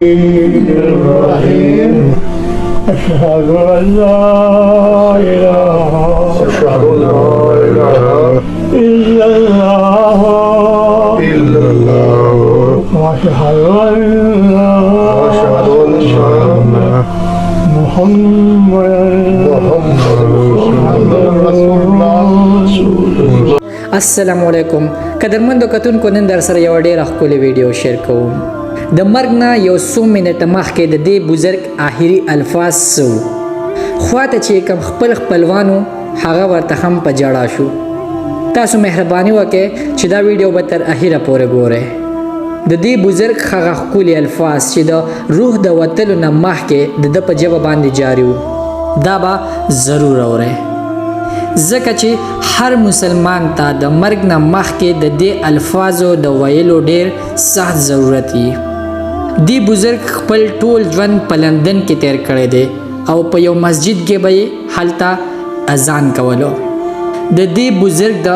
الرحيم أشهد أن لا إله إلا الله وأشهد أن محمدا رسول الله. السلام علیکم. قدرمندو کتونکو نن در سره یو ډېره ښکلې ویډیو شیر کوم. د مرګ نه یو څو منټه مخکې د دې بزرګ آخري الفاظ څه وو. خواته چې کوم خپل خپلوانو هغه ورته هم په ژړا شو. تاسو مهرباني وکړئ چې دا ویډیو به تر اخره پورې ګورئ. د دې بزرګ هغه ښکلي الفاظ چې د روح د وتلو نه مخکې د ده په ژبه باندې جاري وو، دا به ضرور اورئ، ځکه چې هر مسلمان ته د مرګ نه مخکې د دې الفاظو د ویلو ډېر سخت ضرورت وي. دی بزرګ خپل ټول ژوند په لندن کې تیر کړی دی او په یو مسجد کې به یې هلته اذان کولو. د دې بزرګ د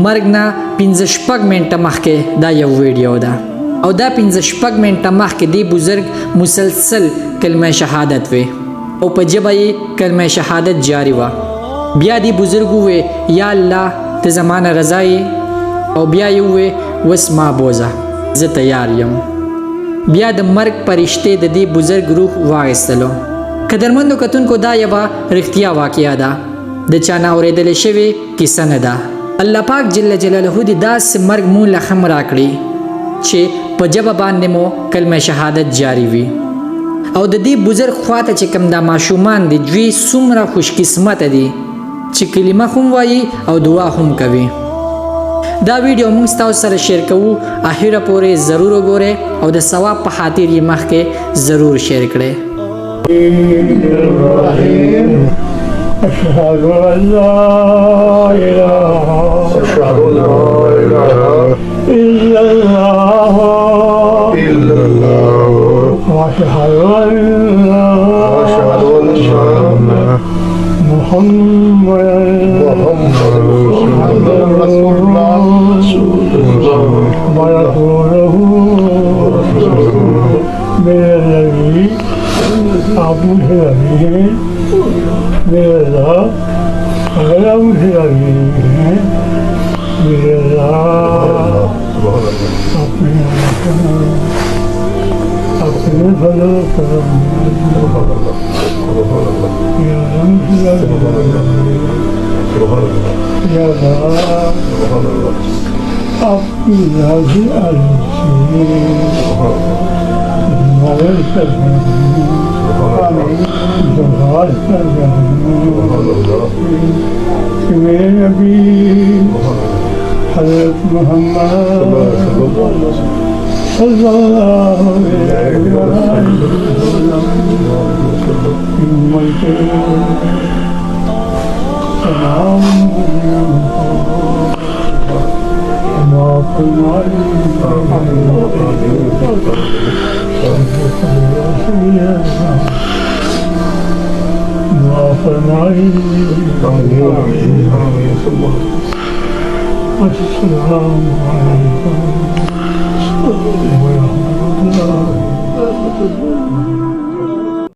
مرګ نه 5-6 منټه مخکې دا یو ویډیو ده او دا 5-6 منټه مخکې دی بزرګ مسلسل کلمه شهادت وی او په ژبه یې کلمه شهادت جاری وه. بیا دی بزرګ ووی یا الله ته زمانه رضا یې، او بیا یې ووی وس ما بوزه زه تیار یم. بیا د مرګ پرشتې د دې بزرګ روح واخیستلو. قدرمندو کتونکو دا یوه رښتیا واقعه ده، د چا نه اورېدلې شوې کیسه نه ده. الله پاک جل جلاله دې داسې مرګ مو له هم راکړي چې په ژبه باندې مو کلمه شهادت جاری وي. او د دې بزرګ خواته چې کوم دا ماشومان دي دوی څومره خوش قسمته دي چې کلمه هم وایي او دعا هم کوي. دا ویډیو موږ تاسو سره شیر کوو، اخره پورې ضرور وګورئ او د ثواب په خاطر یې مخکې ضرور شیر کړئ. الرحيم أشهد أن لا إله إلا الله وأشهد أن محمدا رسول الله ورسوله من الذي أبوه به من الله أغلبه به من الله أقل فلا يا يا أقل هذه وليس من نبي حضرت محمد صلى الله عليه وسلم سلام السلام عليكم ورحمة الله وبركاته.